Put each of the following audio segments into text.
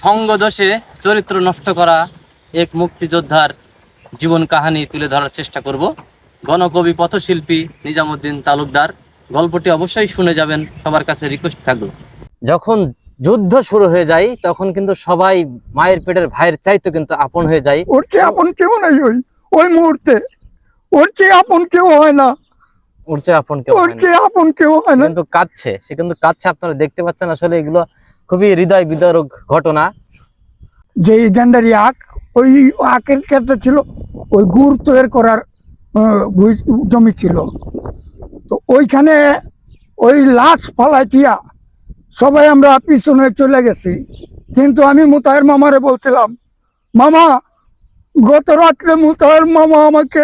সঙ্গ দোষে চরিত্র নষ্ট করা এক মুক্তিযোদ্ধার জীবন কাহিনী তুলে ধরার চেষ্টা করব। গণকবি পথশিল্পী নিজামুদ্দিন তালুকদার। গল্পটি অবশ্যই শুনে যাবেন, সবার কাছে রিকোয়েস্ট থাকলো। যখন যুদ্ধ শুরু হয়ে যায় তখন কিন্তু সবাই মায়ের পেটের ভাইয়ের চাইতে কিন্তু আপন হয়ে যায়। ওর চেয়ে আপন কেউ নাই ওই মুহূর্তে, ওর চেয়ে আপন কেউ হয় না, ওর চেয়ে আপন কেউ ওর চেয়ে আপন কেউ হয় না। কিন্তু কাঁদছে, সে কিন্তু কাঁদছে, আপনারা দেখতে পাচ্ছেন। আসলে এগুলো খুবই হৃদয় বিদারক ঘটনা। যে গ্যান্ডারি আখ, ওই আখের ক্ষেত্রে ছিল ওই গুড় তৈরি করার জমি ছিল। তো ওইখানে ওই লাশ ফালাই দিয়া সবাই আমরা পিছনে চলে গেছি। কিন্তু আমি মুতাহের মামারে বলছিলাম, মামা গত রাত্রে মুতাহের মামা আমাকে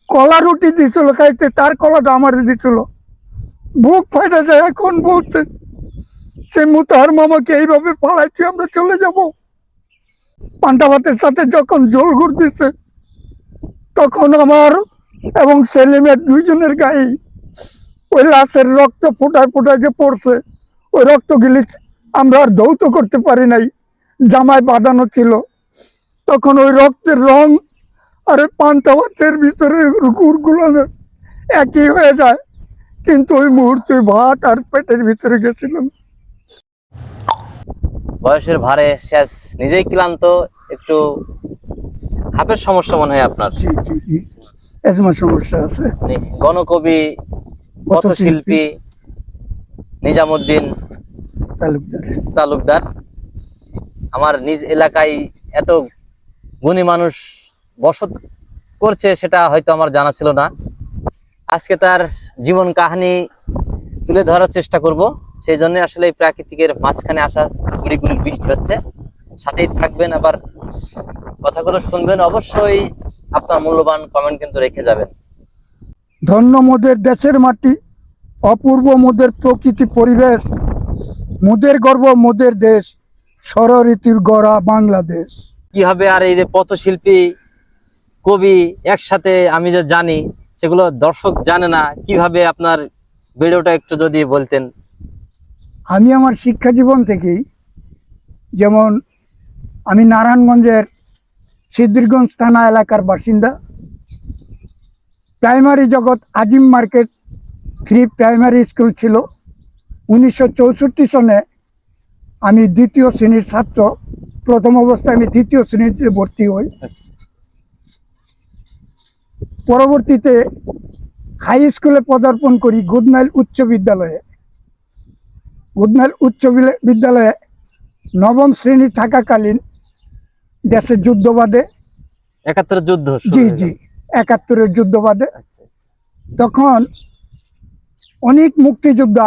কলা রুটি দিছিল খাইতে, তার কলাটা আমার দিছিল। বুক ফাইটা যায় এখন বলতে, সে মুতাহার মামাকে এইভাবে ফালাইতে আমরা চলে যাব। পান্তা ভাতের সাথে যখন জল গুড় দিছে তখন আমার এবং সেলিমের দুইজনের গায়ে ওই লাশের রক্ত ফোটায় ফোটায় যে পড়ছে, ওই রক্তগুলি আমরা আর ধৌত করতে পারি নাই, জামায় বাঁধানো ছিল। তখন ওই রক্তের রং আর ওই পান্তা ভাতের ভিতরে গুড়গুলো একই হয়ে যায়, কিন্তু ওই মুহূর্তে ভাত আর পেটের ভিতরে গেছিল। বয়সের ভারে শেষ, নিজেই ক্লান্ত, একটু হাঁপের সমস্যা মনে হয় আপনার। জি জি জি, এজমা সমস্যা আছে। গণকবি পথশিল্পী নিজামুদ্দিন তালুকদার আমার নিজ এলাকায় এত গুণী মানুষ বসত করছে, সেটা হয়তো আমার জানা ছিল না। আজকে তার জীবন কাহিনী তুলে ধরার চেষ্টা করব। সেই জন্য আসলে এই প্রাকৃতিকের মাঝখানে আসা, গুড়ি গুড়ি বৃষ্টি হচ্ছে, সাথেই থাকবেন, আবার কথাগুলো শুনবেন। অবশ্যই আপনার মূল্যবান কমেন্ট কিন্তু রেখে যাবেন। ধন্য মোদের দেশের মাটি, অপূর্ব মোদের প্রকৃতি পরিবেশ, মোদের গর্ব মোদের দেশ, ষড়ঋতুর গড়া বাংলাদেশ। কি হবে আর এই যে পথশিল্পী কবি একসাথে, আমি যে জানি সেগুলো দর্শক জানে না, কিভাবে আপনার ভিডিওটা একটু যদি বলতেন। আমি আমার শিক্ষা জীবন থেকেই, যেমন আমি নারায়ণগঞ্জের সিদ্ধিরগঞ্জ থানা এলাকার বাসিন্দা। প্রাইমারি জগৎ আজিম মার্কেট ফ্রি প্রাইমারি স্কুল ছিল। 1964 সনে আমি দ্বিতীয় শ্রেণীর ছাত্র। প্রথম অবস্থায় আমি দ্বিতীয় শ্রেণীতে ভর্তি হই। পরবর্তীতে হাই স্কুলে পদার্পণ করি গুদনাইল উচ্চ বিদ্যালয়ে। গুদনাইল উচ্চ বিদ্যালয়ে নবম শ্রেণী থাকাকালীন দেশের যুদ্ধ বাদে, 71 যুদ্ধ। জি জি, 71-এর যুদ্ধ বাদে তখন অনেক মুক্তিযোদ্ধা,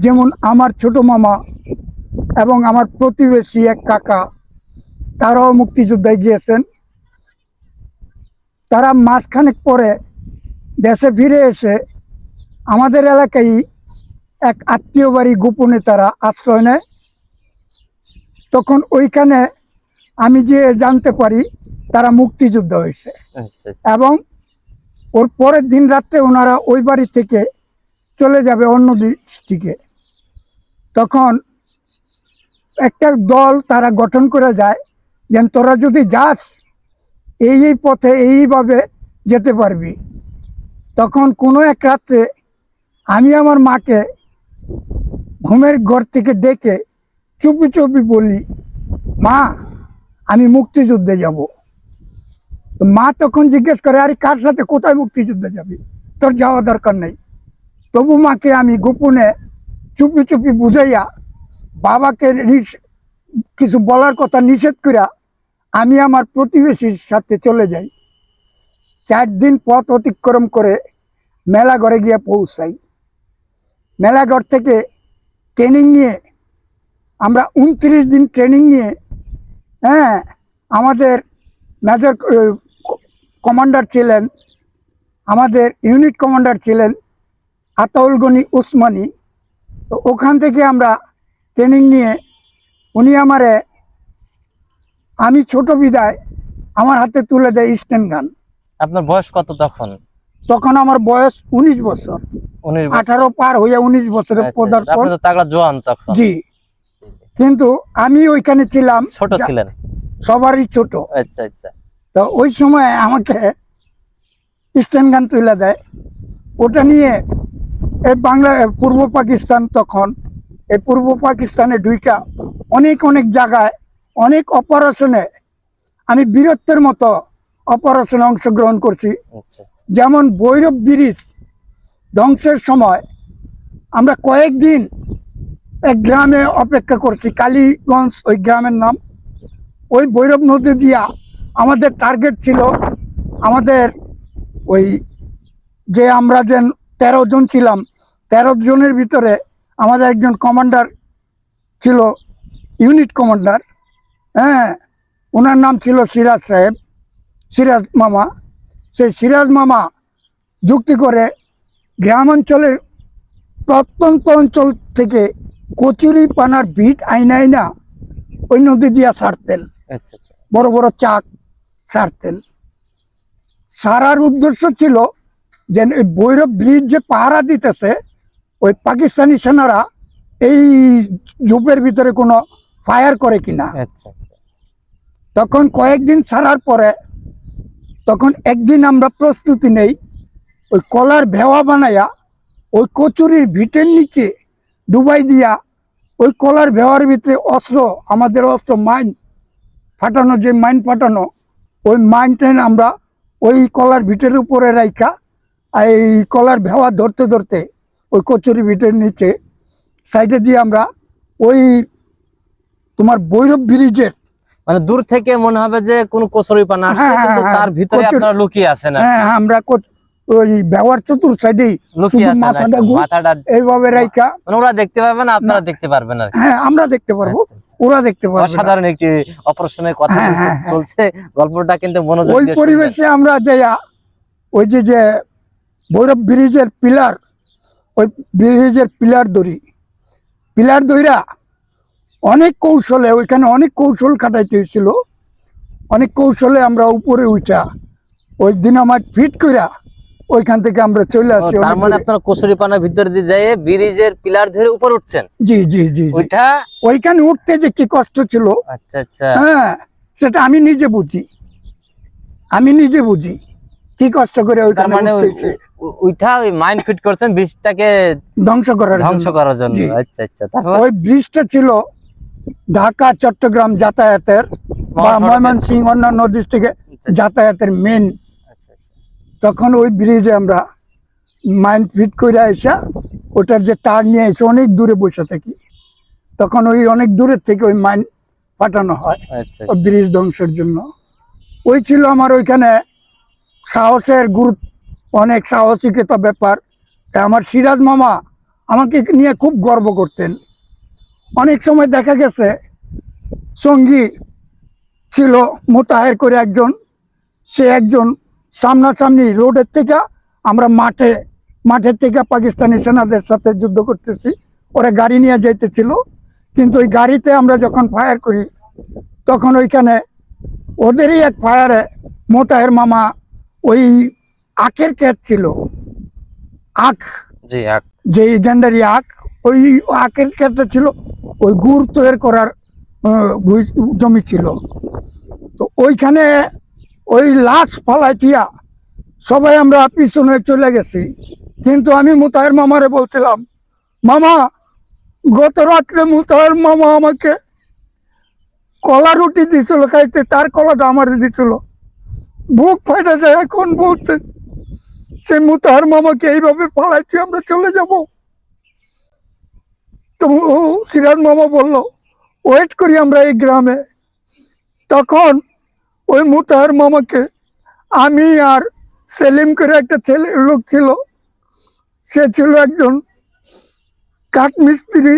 যেমন আমার ছোট মামা এবং আমার প্রতিবেশী এক কাকা, তারাও মুক্তিযোদ্ধায় গিয়েছেন। তারা মাসখানেক পরে দেশে ফিরে এসে আমাদের এলাকায় এক আত্মীয় বাড়ি গোপনে তারা আশ্রয় নেয়। তখন ওইখানে আমি যে জানতে পারি তারা মুক্তিযুদ্ধ হয়েছে, এবং ওর পরের দিন রাত্রে ওনারা ওই বাড়ি থেকে চলে যাবে অন্য ডিস্ট্রিক্টে। তখন একটা দল তারা গঠন করে যায়, যেন তোরা যদি যাস এই পথে এইভাবে যেতে পারবি। তখন কোনো এক রাত্রে আমি আমার মাকে ঘুমের ঘর থেকে ডেকে চুপি চুপি বলি, মা আমি মুক্তিযুদ্ধে যাব। তো মা তখন জিজ্ঞেস করে, আরে কার সাথে, কোথায় মুক্তিযুদ্ধে যাবি, তোর যাওয়া দরকার নেই। তবু মাকে আমি গোপনে চুপি চুপি বুঝাইয়া বাবাকে কিছু বলার কথা নিষেধ করিয়া আমি আমার প্রতিবেশীর সাথে চলে যাই। 4 দিন পথ অতিক্রম করে মেলাঘরে গিয়ে পৌঁছাই। মেলাঘর থেকে ট্রেনিং নিয়ে আমরা 29 দিন ট্রেনিং নিয়ে, আমাদের মেজর কমান্ডার ছিলেন, আমাদের ইউনিট কমান্ডার ছিলেন আতাউল গনি উসমানী। তো ওখান থেকে আমরা ট্রেনিং নিয়ে উনি আমারে, আমি ছোট বিদায় আমার হাতে তুলে দেয় স্ট্যান্ড গান। আপনার বয়স কত তখন? তখন আমার বয়স 19 বছর, 18 পার হইয়া 19 বছরে পদার্পণ। আপনি তো তাগড়া জোয়ান তখন। জি, কিন্তু আমি ওইখানে ছিলাম, ছোট ছিলেন? সবারই ছোট। আচ্ছা আচ্ছা। তো ওই সময় আমাকে স্ট্যান্ড গান তুলে দেয়, ওটা নিয়ে এই বাংলা পূর্ব পাকিস্তান, তখন এই পূর্ব পাকিস্তানে ঢুইকা অনেক অনেক জায়গায় অনেক অপারেশনে আমি বীরত্বের মতো অপারেশনে অংশগ্রহণ করছি। আচ্ছা যেমন ভৈরব ব্রিজ ধ্বংসের সময় আমরা কয়েকদিন এক গ্রামে অপেক্ষা করছি, কালীগঞ্জ ওই গ্রামের নাম। ওই ভৈরব নদী দিয়া আমাদের টার্গেট ছিল, আমাদের ওই যে আমরা যে 13 জন ছিলাম, 13 জনের ভিতরে আমাদের একজন কমান্ডার ছিল, ইউনিট কমান্ডার, হ্যাঁ, ওনার নাম ছিল সিরাজ সাহেব, সিরাজ মামা। সেই সিরাজ মামা যুক্তি করে গ্রামাঞ্চলের প্রত্যন্ত অঞ্চল থেকে কচুরি পানার ভিট আইনা আইনা ওই নদী দিয়া ছাড়তেন, আচ্ছা। বড় বড় চাক ছাড়তেন। সারার উদ্দেশ্য ছিল যে এই ভৈরব ব্রিজ যে পাহারা দিতেছে, ওই পাকিস্তানি সেনারা এই ঝোপের ভিতরে কোনো ফায়ার করে কিনা। আচ্ছা তখন কয়েকদিন ছাড়ার পরে তখন একদিন আমরা প্রস্তুতি নেই, ওই কলার ভেওয়া বানাইয়া ওই কচুরির ভিটের নিচে ডুবাই দিয়া ওই কলার ভেওয়ার ভিতরে অস্ত্র, আমাদের অস্ত্র মাইন ফাটানো, যে মাইন ফাটানো, ওই মাইন টাইন আমরা ওই কলার ভিটের উপরে রাইখা এই কলার ভেওয়া ধরতে ধরতে ওই কচুরি ভিটের নিচে সাইডে দিয়ে আমরা ওই তোমার ভৈরব ব্রিজের, মানে দূর থেকে মনে হবে যে কোন কচুরি পানা আসছে, হ্যাঁ, কিন্তু হ্যাঁ, তার ভিতরে কচুরি- আপনারা লুকিয়ে আছেন আর কি। হ্যাঁ, আমরা ওই ভেওয়ার চতুর সাইডেই লুকিয়ে শুধু আছেন মাথাটা একদম, মাথাটা এইভাবে রাইখা, মানে ওরা দেখতে পারবে না, আপনারা দেখতে পারবেন আর কি। হ্যাঁ, আমরা দেখতে পারবো, ওরা দেখতে পারবে না। অসাধারণ একটি অপারেশনের কথা হ্যাঁ, কিন্তু হ্যাঁ, হ্যাঁ। চলছে, গল্পটা কিন্তু মনোযোগ ওই দিয়ে শুনবেন। পরিবেশে আমরা যাইয়া ওই যে ভৈরব ব্রিজের পিলার, ওই ব্রিজের পিলার ধইরা অনেক কৌশলে, ওইখানে অনেক কৌশল খাটাইতে হয়েছিল, অনেক কৌশলে আমরা উপরে উঠা ওই ডিনামাইট ফিট কইরা ওইখান থেকে আমরা চলে ও, আসি তার অনেক মানে দূরে। আপনারা কচুরি পানার ভিতরে দিয়ে যায় ব্রিজের পিলার ধরে উপর উঠছেন? জি জি জি জি। ওইটা ওইখানে উঠতে যে কি কষ্ট ছিল, আচ্ছা আচ্ছা। হ্যাঁ, সেটা আমি নিজে বুঝি কি কষ্ট করে তার ওইখানে মানে উঠতেছে, ওইটা ওই মাইন্ড ফিট করছেন ব্রিজটাকে ধ্বংস করার জন্য। জি। আচ্ছা আচ্ছা। তারপর ওই ব্রিজটা ছিল ঢাকা চট্টগ্রাম যাতায়াতের বা মহাসড়কের। ময়মনসিংহ অন্যান্য ডিস্ট্রিক্টে যাতায়াতের মেন। আচ্ছা আচ্ছা। তখন ওই ব্রিজে আমরা মাইন্ড ফিট করে আসা, ওটার যে তার নিয়ে এসে অনেক দূরে বসে থাকি, তখন ওই অনেক দূরের থেকে ওই মাইন্ড ফাটানো হয় আচ্ছা ওই ব্রিজ ধ্বংসের জন্য। ওই ছিল আমার ওইখানে সাহসের গুরুত্ব, অনেক সাহসিকতা ব্যাপার। তা আমার সিরাজ মামা আমাকে নিয়ে খুব গর্ব করতেন। অনেক সময় দেখা গেছে সঙ্গী ছিল মোতাহের করে একজন, সে একজন সামনাসামনি রোডের থেকে আমরা মাঠের থেকে পাকিস্তানি সেনাদের সাথে যুদ্ধ করতেছি, ওরা গাড়ি নিয়ে যাইতেছিল, কিন্তু ওই গাড়িতে আমরা যখন ফায়ার করি তখন ওইখানে ওদেরই এক ফায়ারে মোতাহের মামা ওই আখের ক্ষেত ছিল, আখ, জি। যে গেন্ডারি আখ, ওই আখের ক্ষেতটা ছিল, ওই গুড় তৈরি করার জমি ছিল। তো ওইখানে ওই লাশ ফালাই দিয়া সবাই আমরা পিছনে চলে গেছি, কিন্তু আমি মুতাহের মামারে বলছিলাম, মামা গত রাত্রে মুতাহের মামা আমাকে কলা রুটি দিছিল খাইতে, তার কলাটা আমার দিছিল, বুক ফাইটা যায় এখন বলতে, সে মুতাহার মামাকে এইভাবে পালাইতে আমরা চলে যাব। তো সিরাজ মামা বলল ওয়েট করি আমরা এই গ্রামে। তখন ওই মুতাহার মামাকে আমি আর সেলিম করে একটা ছেলে লোক ছিল, সে ছিল একজন কাঠমিস্ত্রি,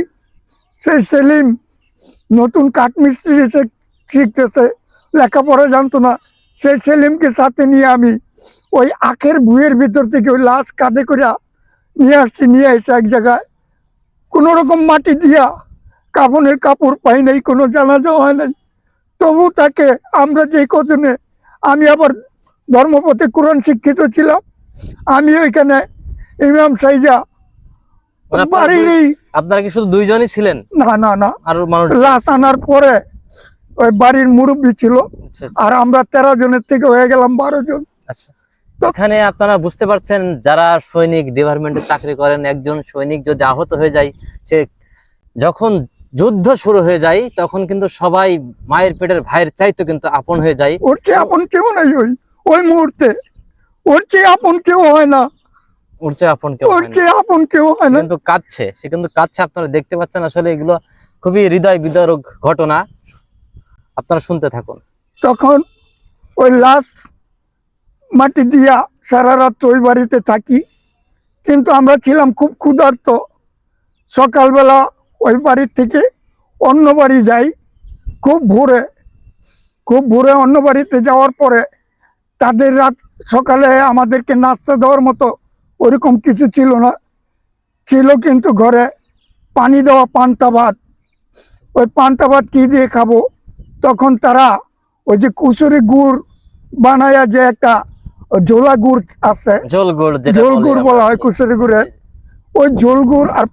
সেই সেলিম নতুন কাঠমিস্ত্রি সে শিখতেছে, লেখাপড়া জানতো না, সেই সেলিমকে সাথে নিয়ে আমি ওই আখের ভুঁয়ের ভিতর থেকে ওই লাশ কাঁধে করে নিয়ে আসছি, নিয়ে এসে এক জায়গায় কোনো রকম মাটি দিয়া, কাফনের কাপড় পাই নাই, কোনো জানাজা হয় নাই, তবু তাকে আমরা যে কজনে, আমি আবার ধর্মপথে কোরআন শিক্ষিত ছিলাম, আমি ওইখানে ইমাম সাইজা মানে বাড়ির আপনারা কি শুধু দুইজনই ছিলেন না না না, আর মানুষ? লাশ আনার পরে ওই বাড়ির মুরব্বী ছিল, আচ্ছা, আর আমরা 13 জনের থেকে হয়ে গেলাম 12 জন। আচ্ছা। এখানে আপনারা বুঝতে পারছেন, যারা সৈনিক ডিপার্টমেন্টে চাকরি করেন, একজন সৈনিক যদি আহত হয়ে যায়, সে যখন যুদ্ধ শুরু হয়ে যায় তখন কিন্তু সবাই মায়ের পেটের ভাইয়ের চাইতো কিন্তু আপন হয়ে যায়। ওর চেয়ে আপন কেউ নাই ওই মুহূর্তে, ওর চেয়ে আপন কেউ হয় না, ওর চেয়ে আপন কেউ ওর হয় না। চেয়ে আপন কেউ হয় না। কিন্তু কাঁদছে, সে কিন্তু কাঁদছে, আপনারা দেখতে পাচ্ছেন। আসলে এগুলো খুবই হৃদয় বিদারক ঘটনা, আপনারা শুনতে থাকুন। তখন ওই লাশ মাটি দিয়া সারা রাত ওই বাড়িতে থাকি, কিন্তু আমরা ছিলাম খুব ক্ষুধার্ত। সকালবেলা ওই বাড়ির থেকে অন্য বাড়ি যাই খুব ভোরে অন্য বাড়িতে যাওয়ার পরে তাদের রাত সকালে আমাদেরকে নাস্তা দেওয়ার মতো ওরকম কিছু ছিল না, ছিল কিন্তু ঘরে পানি দেওয়া পান্তা ভাত। ওই পান্তা ভাত কি দিয়ে খাবো? তখন তারা ওই যে কুসুরি গুড় বানায়া, যে একটা ঝোলা গুড় আছে, জল গুড়, যেটা ঝোল বলে গুড় আমরা। বলা হয় কুসুরি গুড়ের, ওই ঝোল গুড় আর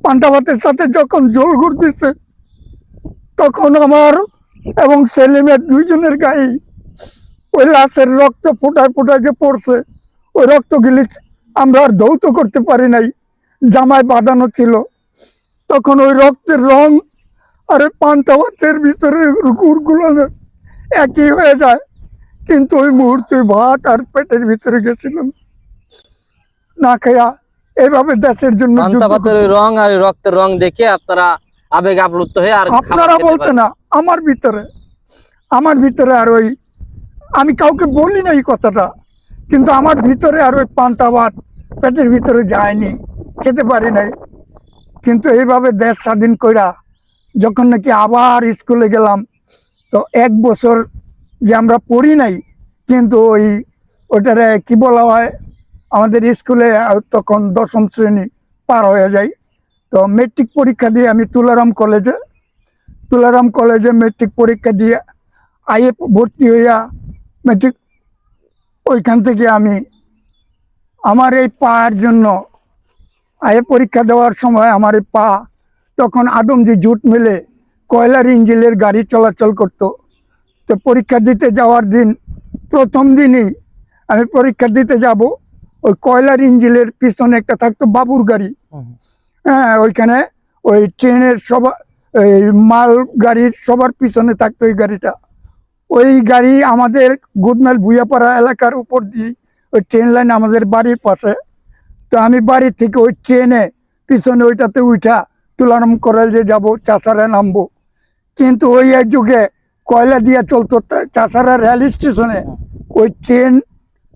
পান্তা ভাতের সাথে যখন ঝোল গুড় দিছে, তখন আমার এবং সেলিমের দুইজনের গায়ে ওই লাশের রক্ত ফোটায় ফোটায় যে পড়ছে, ওই রক্তগুলি আমরা আর ধৌত করতে পারি নাই, জামায় বাঁধানো ছিল। তখন ওই রক্তের রং আর ওই পান্তা ভাতের ভিতরে গুড়গুলো একই হয়ে যায়, কিন্তু ওই মুহূর্তে ভাত আর পেটের ভিতরে গেছিলাম না খাইয়া। এইভাবে দেশের জন্য পান্তা যুদ্ধ ভাতের ওই রং আর ওই রক্তের রং দেখে আপনারা আবেগ আপ্লুত হয়ে আর খাবার আপনারা খেতে বলতে পারেন। না, আমার ভিতরে আর ওই, আমি কাউকে বলি না এই কথাটা, কিন্তু আমার ভিতরে আর ওই পান্তা ভাত পেটের ভিতরে যায়নি, খেতে পারি নাই। কিন্তু এইভাবে দেশ স্বাধীন কইরা যখন নাকি আবার স্কুলে গেলাম, তো 1 বছর যে আমরা পড়ি নাই, কিন্তু ওটারে কি বলা হয়, আমাদের স্কুলে তখন 10ম শ্রেণী পার হয়ে যায়। তো মেট্রিক পরীক্ষা দিয়ে আমি তুলারাম কলেজে মেট্রিক পরীক্ষা দিয়ে আইএ ভর্তি হইয়া মেট্রিক, ওইখান থেকে আমি আমার এই পায়ের জন্য আইএ পরীক্ষা দেওয়ার সময় আমার এই পা, তখন আদমজি জুট মিলে কয়লার ইঞ্জিনের গাড়ি চলাচল করতো। তো পরীক্ষা দিতে যাওয়ার দিন, প্রথম দিনই আমি পরীক্ষা দিতে যাব, ওই কয়লার ইঞ্জিনের পিছনে একটা থাকতো বাবুর গাড়ি, হ্যাঁ, ওইখানে ওই ট্রেনের এই মাল গাড়ির সবার পিছনে থাকতো ওই গাড়িটা। ওই গাড়ি আমাদের গুদনাল ভুইয়াপাড়া এলাকার উপর দিয়ে, ওই ট্রেন লাইন আমাদের বাড়ির পাশে। তো আমি বাড়ি থেকে ওই ট্রেনে পিছনে ওইটাতে উঠা তুলারাম কলেজে যাব, চাষারা নামবো। কিন্তু ওই এক যুগে কয়লা দিয়ে চলতো চাষারা রেল স্টেশনে, ওই ট্রেন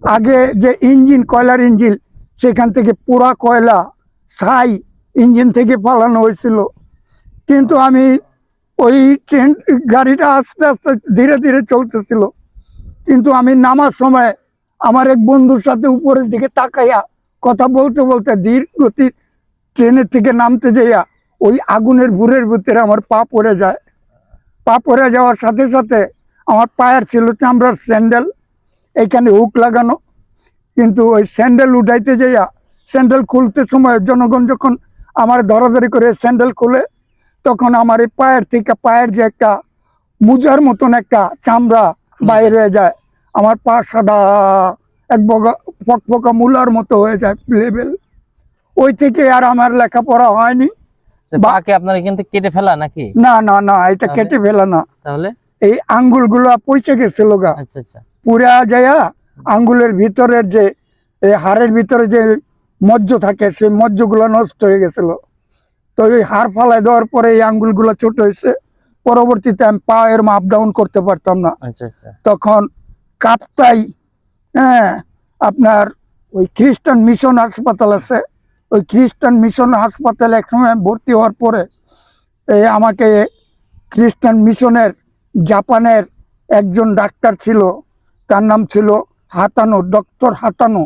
আগে যে ইঞ্জিন, কয়লার ইঞ্জিন, সেখান থেকে পুরা কয়লা ছাই ইঞ্জিন থেকে পালানো হয়েছিল। কিন্তু আমি ওই ট্রেন গাড়িটা আস্তে আস্তে ধীরে ধীরে চলতেছিল, কিন্তু আমি নামার সময় আমার এক বন্ধুর সাথে উপরের দিকে তাকাইয়া কথা বলতে বলতে ধীর গতির ট্রেনের থেকে নামতে যাইয়া ওই আগুনের ভুরের ভিতরে আমার পা পড়ে যায়। পা পড়ে যাওয়ার সাথে সাথে আমার পায়ের ছিল চামড়ার স্যান্ডেল, এইখানে হুক লাগানো, কিন্তু ওই স্যান্ডেল উঠাইতে যাইয়া স্যান্ডেল খুলতে সময় জনগণ যখন আমার ধরাধরি করে স্যান্ডেল খুলে, তখন আমার এই পায়ের থেকে পায়ের যে একটা মুজার মতন একটা চামড়া বাইরে হয়ে যায়, আমার পা সাদা এক ফকফকা মুলার মতো হয়ে যায় লেভেল। ওই থেকে আর আমার লেখাপড়া হয়নি। বাকি আপনারা এখান থেকে কেটে ফেলা নাকি? না না না, এটা কেটে ফেলা না, তাহলে এই আঙ্গুল গুলা পচে গেছিল গা, আচ্ছা আচ্ছা, পুরা যাইয়া আঙ্গুলের ভিতরের যে হাড়ের ভিতরে যে মজ্জ থাকে, সেই মজ্জগুলো নষ্ট হয়ে গেছিল। তো এই হাড় ফালাই দেওয়ার পরে এই আঙ্গুলগুলো ছোট হয়েছে, পরবর্তীতে আমি পা এর আপ ডাউন করতে পারতাম না। আচ্ছা আচ্ছা, তখন কাপ্তাই, হ্যাঁ, আপনার ওই খ্রিস্টান মিশন হাসপাতাল আছে, ওই খ্রিস্টান মিশন হাসপাতালে একসময় ভর্তি হওয়ার পরে আমাকে খ্রিস্টান মিশনের জাপানের একজন ডাক্তার ছিল, তার নাম ছিল হাতানো, ডক্টর হাতানো,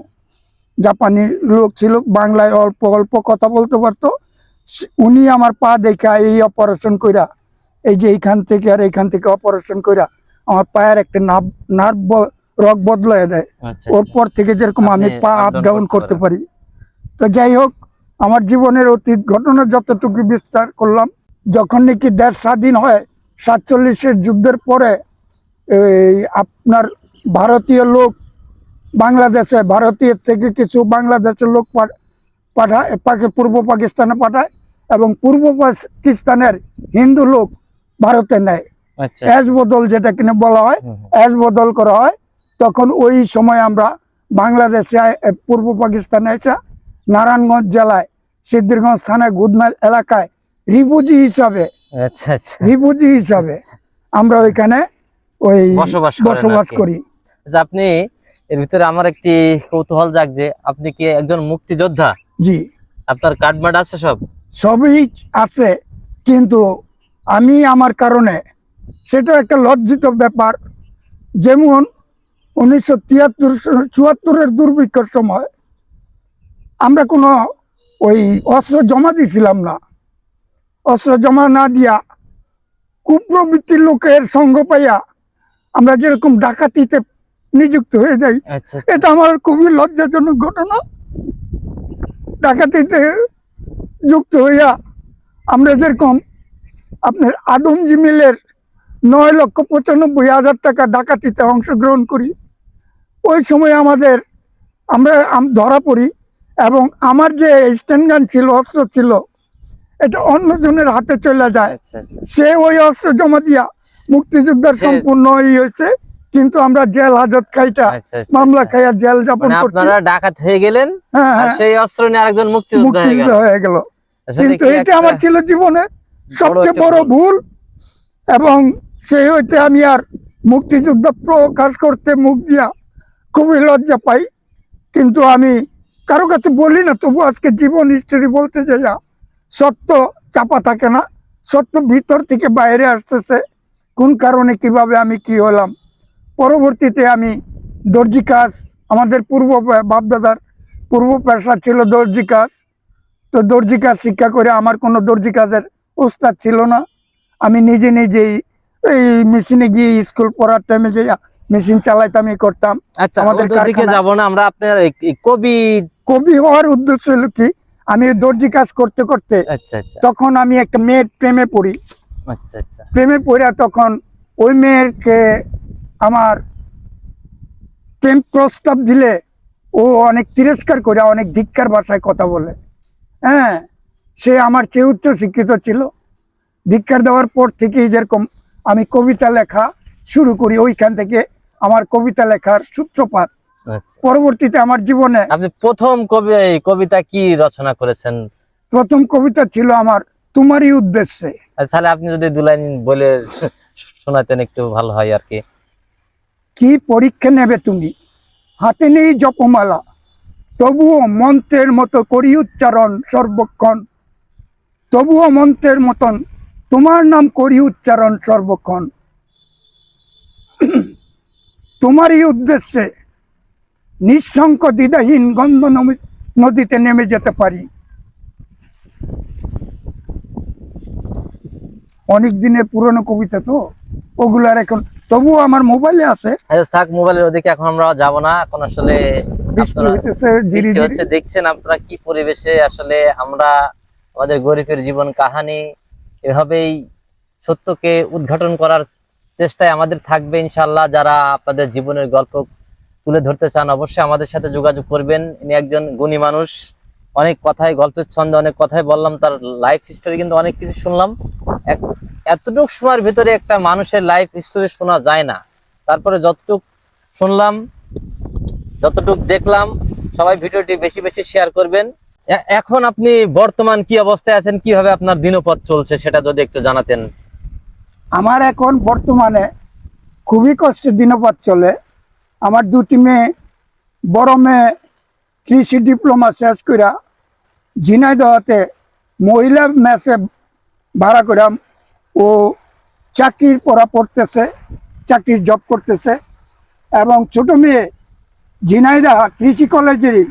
জাপানি লোক ছিল, বাংলায় অল্প অল্প কথা বলতে পারতো। উনি আমার পা দেখা এই অপারেশন কইরা, এই যে এইখান থেকে আর এইখান থেকে অপারেশন কইরা আমার পায়ের একটা নার্ভ রক বদলাই দেয়। আচ্ছা ওর আচ্ছা। পর থেকে যেরকম আমি আপনি পা up আপ down ডাউন করতে করতে পারি। তো যাই হোক, আমার জীবনের অতীত ঘটনা যতটুকু বিস্তার করলাম। যখন নাকি দেশ স্বাধীন হয় 47-এর যুদ্ধের পরে, এই আপনার ভারতীয় লোক বাংলাদেশে, ভারতীয় থেকে কিছু বাংলাদেশের লোক পাঠায় পূর্ব পাকিস্তানে পাঠায়, এবং পূর্ব পাকিস্তানের হিন্দু লোক ভারতে নেয়। আচ্ছা অ্যাজ বদল যেটা কিনা বলা হয়, অ্যাজ বদল করা হয়। তখন ওই সময় আমরা বাংলাদেশে পূর্ব পাকিস্তানে এসে নারায়ণগঞ্জ জেলায় সিদ্ধিরগঞ্জ থানায় গুদমাইল এলাকায় রিফিউজি হিসাবে আচ্ছা আচ্ছা আমরা ওইখানে ওই বসবাস করি। আচ্ছা, আপনি এর ভিতরে আমার একটি কৌতূহল জাগছে, আপনি কি একজন মুক্তিযোদ্ধা? জি, আপনার কার্ড মার্ড আছে সব? সবই আছে, কিন্তু আমি আমার কারণে সেটা একটা লজ্জিত ব্যাপার। যেমন 1973-74-এর দুর্ভিক্ষের সময় আমরা কোনো ওই অস্ত্র জমা দিছিলাম না। অস্ত্র জমা না দিয়া কুপ্রবৃত্তির লোকের সঙ্গ পাইয়া আমরা যেরকম ডাকাতিতে নিযুক্ত হয়ে যাই, আচ্ছা এটা আমার খুবই লজ্জাজনক ঘটনা। ডাকাতিতে যুক্ত হইয়া আমরা যেরকম আপনার আদমজি মিলের 9,95,000 টাকা ডাকাতিতে অংশগ্রহণ করি, ওই সময় আমরা ধরা পড়ি, এবং আমার যে স্ট্যান্ডগান ছিল, অস্ত্র ছিল, এটা অন্যজনের হাতে চলে যায়। আচ্ছা আচ্ছা সে ওই অস্ত্র জমা দিয়া মুক্তিযোদ্ধার সম্পূর্ণ হয়েছে, কিন্তু আমরা জেল হাজত খাইটা আচ্ছা, আচ্ছা, মামলা আচ্ছা। খাইয়া জেল যাপন মানে করছি। আপনারা ডাকাত হয়ে গেলেন, হ্যাঁ, আর হ্যাঁ, সেই অস্ত্র নিয়ে আরেকজন মুক্তিযোদ্ধা হয়ে গেল। মুক্তিযুদ্ধ হয়ে গেল। আসলে কিন্তু কি এটা একটা আমার ছিল জীবনে সবচেয়ে একটা বড় ভুল, এবং সেই হইতে আমি আর মুক্তিযুদ্ধ প্রকাশ করতে মুখ দিয়া খুবই লজ্জা পাই। কিন্তু আমি কারো কাছে বলি না, তবু আজকে জীবন হিস্টরি বলতে যাইয়া সত্য চাপা থাকে না, সত্য ভিতর থেকে বাইরে আসতেছে, কোন কারণে কিভাবে আমি কি হলাম। পরবর্তীতে আমি দর্জি কাজ, আমাদের বাপদাদার পূর্ব পেশা ছিল দর্জি কাজ। তো দর্জি কাজ শিক্ষা করে আমার কোনো দর্জি কাজের উস্তাদ ছিল না। আমি নিজেই এই মেশিনে গিয়ে স্কুল পড়ার টাইমে যে মেশিন চালাইতাম, করতাম। আচ্ছা, আমাদের ওদের দিকে যাব না, আমরা আপনার এই কবি হওয়ার উদ্দেশ্য হলো কি, আমি দর্জি কাজ করতে করতে আচ্ছা আচ্ছা তখন আমি একটা মেয়ের প্রেমে পড়ি। আচ্ছা আচ্ছা প্রেমে পড়া তখন ওই মেয়েরকে আমার প্রেম প্রস্তাব দিলে ও অনেক তিরস্কার করে, অনেক ধিক্কার ভাষায় কথা বলে। হ্যাঁ, সে আমার চেয়ে উচ্চ শিক্ষিত ছিল। ধিক্কার দেওয়ার পর থেকেই যেরকম আমি কবিতা লেখা শুরু করি, ওইখান থেকে আমার কবিতা লেখার সূত্রপাত। আচ্ছা। পরবর্তীতে আমার জীবনে আপনি প্রথম কবিতা কি রচনা করেছেন? প্রথম কবিতা ছিল আমার তোমারই উদ্দেশ্যে। আচ্ছা, তাহলে আপনি যদি 2 লাইন বলে শোনাতেন একটু ভালো হয় আর কি। কি পরীক্ষা নেবে তুমি, হাতে নেই জপমালা, তবুও মন্ত্রের মতো করি উচ্চারণ সর্বক্ষণ, তবুও মন্ত্রের মতন তোমার নাম করি উচ্চারণ সর্বক্ষণ। তোমারই উদ্দেশ্যে নিঃশঙ্ক দ্বিধাহীন গন্ধ নদীতে নেমে যেতে পারি। অনেক দিনের পুরনো কবিতা তো, ওগুলার এখন তবুও আমার মোবাইলে আছে। আচ্ছা, থাক, মোবাইলের ওদিকে এখন আমরা যাব না। এখন আসলে বৃষ্টি আপনারা হইতেছে ধীরে বৃষ্টি ধীরে। হচ্ছে, দেখছেন আপনারা কি পরিবেশে আসলে আমরা আমাদের গরিবের জীবন কাহিনী এভাবেই সত্যকে উদ্ঘাটন করার চেষ্টায় আমাদের থাকবে ইনশাল্লাহ। যারা আপনাদের জীবনের গল্প তুলে ধরতে চান অবশ্যই আমাদের সাথে যোগাযোগ করবেন। ইনি একজন গুণী মানুষ, অনেক কথাই, গল্পের ছন্দে অনেক কথাই বললাম, তার লাইফ হিস্টোরি কিন্তু অনেক কিছু শুনলাম। এতটুকু সময়ের ভিতরে একটা মানুষের লাইফ হিস্টোরি শোনা যায় না। তারপরে যতটুক শুনলাম, যতটুক দেখলাম, সবাই ভিডিওটি বেশি বেশি শেয়ার করবেন। এখন আপনি বর্তমান কি অবস্থায় আছেন, কিভাবে আপনার দিনপথ চলছে সেটা যদি একটু জানাতেন। আমার এখন বর্তমানে খুবই কষ্টের দিনপাত চলে। আমার 2টি মেয়ে, বড় মেয়ে কৃষি ডিপ্লোমা শেষ করে ঝিনাইদহতে মহিলা মেসে ভাড়া করে ও চাকরির পড়া পড়তেছে, চাকরির জব করতেছে। এবং ছোট মেয়ে ঝিনাইদহ কৃষি কলেজেরই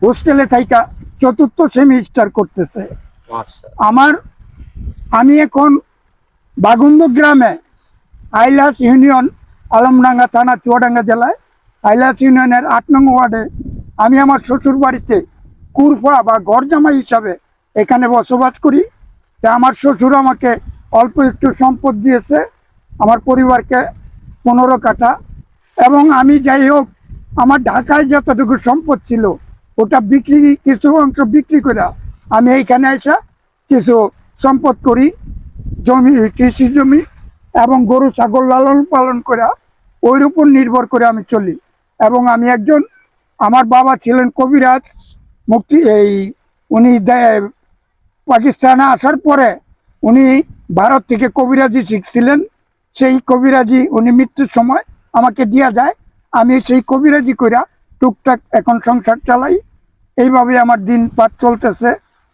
হোস্টেলে থাইকা 4র্থ সেমিস্টার করতেছে। আমি এখন বাগুন্দ গ্রামে আইলাস ইউনিয়ন, আলমডাঙ্গা থানা, চুয়াডাঙ্গা জেলায় আইলাস ইউনিয়নের 8 নং ওয়ার্ডে আমি আমার শ্বশুর বাড়িতে কুরফা বা ঘর জামাই হিসাবে এখানে বসবাস করি। তা আমার শ্বশুর আমাকে অল্প একটু সম্পদ দিয়েছে, আমার পরিবারকে 15 কাঠা। এবং আমি যাই হোক, আমার ঢাকায় যতটুকু সম্পদ ছিল ওটা বিক্রি, কিছু অংশ বিক্রি করে আমি এইখানে এসে কিছু সম্পদ করি, জমি, কৃষি জমি এবং গরু ছাগল লালন পালন করে ওর উপর নির্ভর করে আমি চলি। এবং আমি একজন, আমার বাবা ছিলেন কবিরাজ, মুক্তি এই উনি পাকিস্তানে আসার পরে উনি ভারত থেকে কবিরাজি শিখছিলেন। সেই কবিরাজি উনি মৃত্যুর সময় আমাকে দিয়া যায়, আমি সেই কবিরাজি কইরা টুকটাক এখন সংসার চালাই। এইভাবে আমার দিন পার চলতেছে,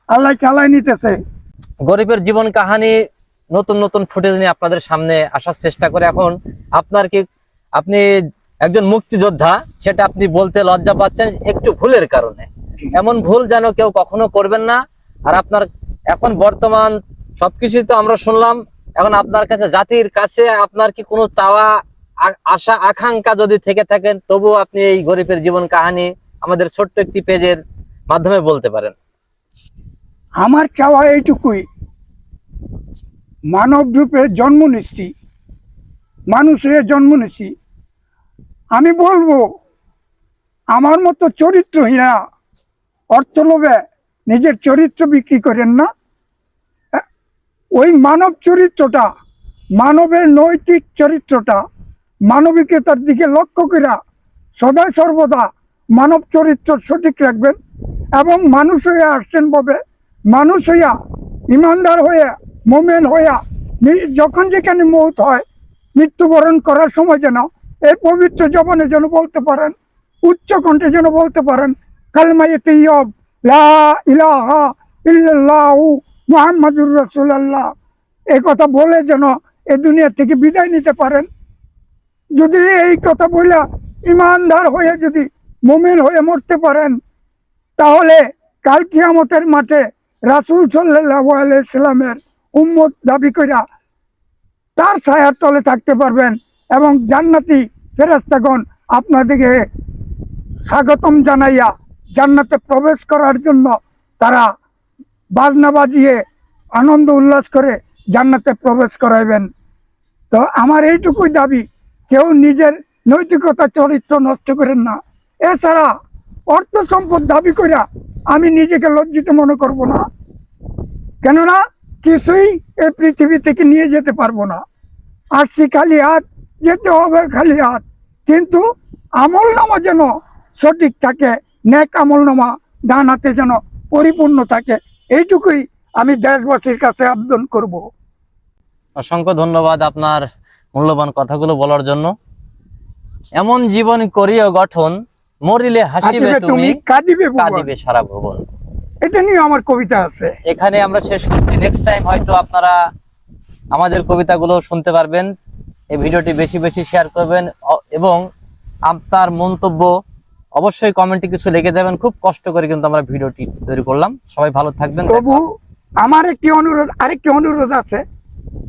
আল্লাহ চালাই নিতেছে। গরিবের জীবন কাহিনী নতুন নতুন ফুটেজ নিয়ে আপনাদের সামনে আসার চেষ্টা করে। এখন আপনার কি, আপনি একজন মুক্তিযোদ্ধা, সেটা আপনি বলতে লজ্জা পাচ্ছেন একটু ভুলের কারণে। এমন ভুল যেন কেউ কখনো করবেন না। আর আপনার এখন বর্তমান সবকিছু তো আমরা শুনলাম, এখন আপনার কাছে, জাতির কাছে আপনার কি কোনো চাওয়া, আশা, আকাঙ্ক্ষা যদি থেকে থাকেন, তবুও আপনি এই গরিবের জীবন কাহিনী আমাদের ছোট্ট একটি পেজের মাধ্যমে বলতে পারেন। আমার চাওয়া এইটুকুই, মানব রূপে জন্ম নিচ্ছি, মানুষ হয়ে জন্ম নিচ্ছি। আমি বলবো, আমার মতো চরিত্রহীনা, অর্থ লোভে নিজের চরিত্র বিক্রি করেন না। ওই মানব চরিত্রটা, মানবের নৈতিক চরিত্রটা, মানবিকতার দিকে লক্ষ্য করে সদা সর্বদা মানব চরিত্র সঠিক রাখবেন। এবং মানুষ হয়ে আসছেন বলে মানুষ হইয়া, ইমানদার হয়ে, মোমেন হইয়া, যখন যেখানে মৌত হয়, মৃত্যুবরণ করার সময় যেন এই পবিত্র জবানে যেন বলতে পারেন, উচ্চ কণ্ঠে যেন বলতে পারেন, কালেমায়ে তাইয়্যিব লা ইলাহা ইল্লাল্লাহু মুহাম্মাদুর রাসূলুল্লাহ, এই কথা বলে যেন এই দুনিয়া থেকে বিদায় নিতে পারেন। যদি এই কথা বলে ইমানদার হয়ে, যদি মুমিন হয়ে মরতে পারেন, তাহলে কাল কিয়ামতের মাঠে রাসূল সাল্লাল্লাহু আলাইহি সাল্লামের উম্মত দাবি কইরা তার ছায়ার তলে থাকতে পারবেন। এবং জান্নাতি ফেরেশতাগণ আপনাদেরকে স্বাগতম জানাইয়া জান্নাতে প্রবেশ করার জন্য তারা বাজনা বাজিয়ে আনন্দ উল্লাস করে জান্নাতে প্রবেশ করাইবেন। তো আমার এইটুকুই দাবি, কেউ নিজের নৈতিকতা চরিত্র নষ্ট করেন না। এছাড়া অর্থ সম্পদ দাবি করিয়া আমি নিজেকে লজ্জিত মনে করব না, কেননা কিছুই এই পৃথিবী থেকে নিয়ে যেতে পারবো না। আসছি খালি হাত, যেতে হবে খালি হাত। কিন্তু আমল নামা যেন সঠিক থাকে, নেক আমল নামা ডান হাতে যেন পরিপূর্ণ থাকে, এইটুকুই আমি দেশবাসীর কাছে আবেদন করব। অসংখ্য ধন্যবাদ আপনার মূল্যবান কথাগুলো বলার জন্য। এমন জীবন করিও গঠন, মরিলে হাসিবে তুমি, কাঁদিবে ভুবন। কাঁদিবে সারা ভুবন। এটা নিয়ে আমার কবিতা আছে। এখানে আমরা শেষ করছি। নেক্সট টাইম হয়তো আপনারা আমাদের কবিতাগুলো শুনতে পারবেন। এই ভিডিওটি বেশি বেশি শেয়ার করবেন এবং আপনার মন্তব্য অবশ্যই কমেন্টে কিছু লিখে যাবেন। খুব কষ্ট করে কিন্তু আমরা ভিডিওটি তৈরি করলাম। সবাই ভালো থাকবেন। তবু আমার আরেকটি অনুরোধ আছে।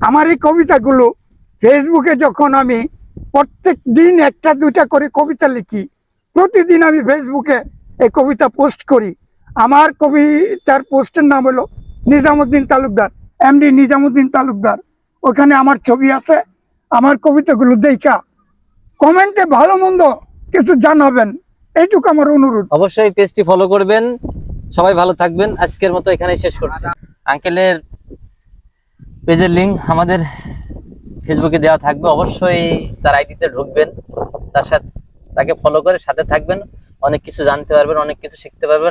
আমার এই কবিতাগুলো ফেসবুকে যখন আমি প্রত্যেক দিন একটা দুইটা করে কবিতা লিখি, প্রতিদিন আমি ফেসবুকে এই কবিতা পোস্ট করি। আমার কবিতার পোস্টের নাম হলো নিজামুদ্দিন তালুকদার, এমডি নিজামুদ্দিন তালুকদার। ওখানে আমার ছবি আছে। আমার কবিতাগুলো দেখা কমেন্টে ভালো মন্দ কিছু জানাবেন, এইটুকু আমার অনুরোধ। অবশ্যই পেজটি ফলো করবেন। সবাই ভালো থাকবেন। আজকের মতো এখানেই শেষ করছি। আঙ্কেলের পেজের লিংক আমাদের ফেসবুকে দেওয়া থাকবে, অবশ্যই তার আইডিতে ঢুকবেন, তার সাথে তাকে ফলো করে সাথে থাকবেন। অনেক কিছু জানতে পারবেন, অনেক কিছু শিখতে পারবেন।